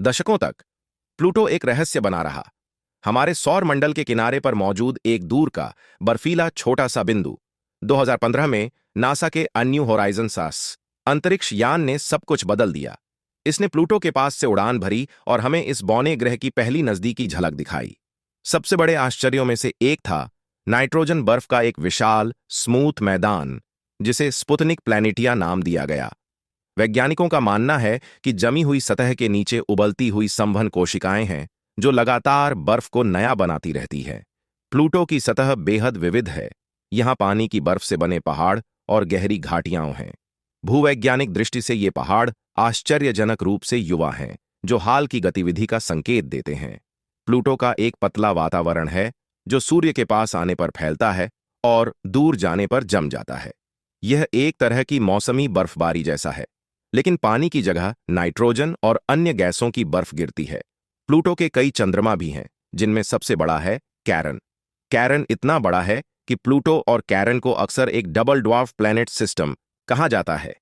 दशकों तक प्लूटो एक रहस्य बना रहा। हमारे सौर मंडल के किनारे पर मौजूद एक दूर का बर्फीला छोटा सा बिंदु। 2015 में नासा के न्यू होराइजन्स अंतरिक्ष यान ने सब कुछ बदल दिया। इसने प्लूटो के पास से उड़ान भरी और हमें इस बौने ग्रह की पहली नजदीकी झलक दिखाई। सबसे बड़े आश्चर्यों में से एक था नाइट्रोजन बर्फ का एक विशाल स्मूथ मैदान, जिसे स्पुतनिक प्लैनेटिया नाम दिया गया। वैज्ञानिकों का मानना है कि जमी हुई सतह के नीचे उबलती हुई संवहन कोशिकाएं हैं जो लगातार बर्फ को नया बनाती रहती है। प्लूटो की सतह बेहद विविध है। यहां पानी की बर्फ से बने पहाड़ और गहरी घाटियां हैं। भूवैज्ञानिक दृष्टि से ये पहाड़ आश्चर्यजनक रूप से युवा हैं, जो हाल की गतिविधि का संकेत देते हैं। प्लूटो का एक पतला वातावरण है जो सूर्य के पास आने पर फैलता है और दूर जाने पर जम जाता है। यह एक तरह की मौसमी बर्फबारी जैसा है, लेकिन पानी की जगह नाइट्रोजन और अन्य गैसों की बर्फ गिरती है। प्लूटो के कई चंद्रमा भी हैं, जिनमें सबसे बड़ा है कैरन। कैरन इतना बड़ा है कि प्लूटो और कैरन को अक्सर एक डबल ड्वार्फ प्लैनेट सिस्टम कहा जाता है।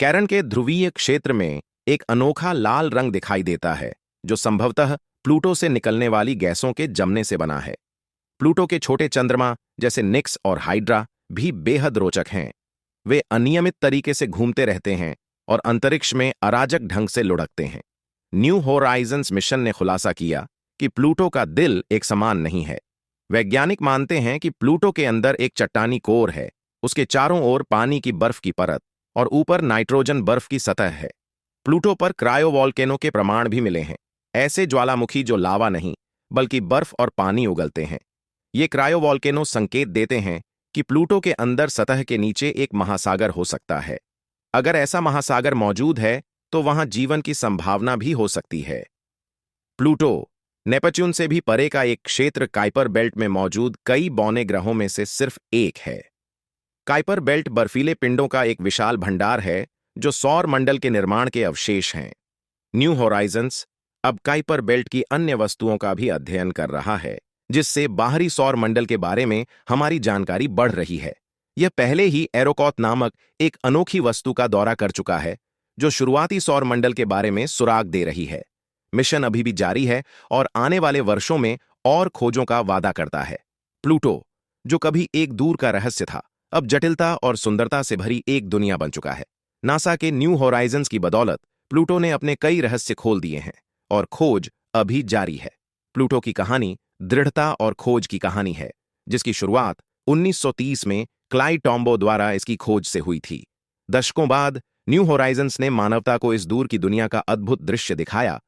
कैरन के ध्रुवीय क्षेत्र में एक अनोखा लाल रंग दिखाई देता है, जो संभवतः प्लूटो से निकलने वाली गैसों के जमने से बना है। प्लूटो के छोटे चंद्रमा जैसे निक्स और हाइड्रा भी बेहद रोचक हैं। वे अनियमित तरीके से घूमते रहते हैं और अंतरिक्ष में अराजक ढंग से लुढ़कते हैं। न्यू होराइजन्स मिशन ने खुलासा किया कि प्लूटो का दिल एक समान नहीं है। वैज्ञानिक मानते हैं कि प्लूटो के अंदर एक चट्टानी कोर है, उसके चारों ओर पानी की बर्फ की परत और ऊपर नाइट्रोजन बर्फ की सतह है। प्लूटो पर क्रायोवॉल्केनो के प्रमाण भी मिले हैं, ऐसे ज्वालामुखी जो लावा नहीं बल्कि बर्फ और पानी उगलते हैं। ये क्रायोवॉल्केनो संकेत देते हैं कि प्लूटो के अंदर सतह के नीचे एक महासागर हो सकता है। अगर ऐसा महासागर मौजूद है तो वहां जीवन की संभावना भी हो सकती है। प्लूटो नेपच्यून से भी परे का एक क्षेत्र काइपर बेल्ट में मौजूद कई बौने ग्रहों में से सिर्फ एक है। काइपर बेल्ट बर्फीले पिंडों का एक विशाल भंडार है जो सौर मंडल के निर्माण के अवशेष हैं। न्यू होराइजन्स अब काइपर बेल्ट की अन्य वस्तुओं का भी अध्ययन कर रहा है, जिससे बाहरी सौर मंडल के बारे में हमारी जानकारी बढ़ रही है। यह पहले ही एरोकॉथ नामक एक अनोखी वस्तु का दौरा कर चुका है, जो शुरुआती सौर मंडल के बारे में सुराग दे रही है। मिशन अभी भी जारी है और आने वाले वर्षों में और खोजों का वादा करता है। प्लूटो, जो कभी एक दूर का रहस्य था, अब जटिलता और सुंदरता से भरी एक दुनिया बन चुका है। नासा के न्यू होराइजन्स की बदौलत प्लूटो ने अपने कई रहस्य खोल दिए हैं और खोज अभी जारी है। प्लूटो की कहानी दृढ़ता और खोज की कहानी है, जिसकी शुरुआत 1930 में क्लाइड टॉम्बो द्वारा इसकी खोज से हुई थी। दशकों बाद न्यू होराइजन्स ने मानवता को इस दूर की दुनिया का अद्भुत दृश्य दिखाया,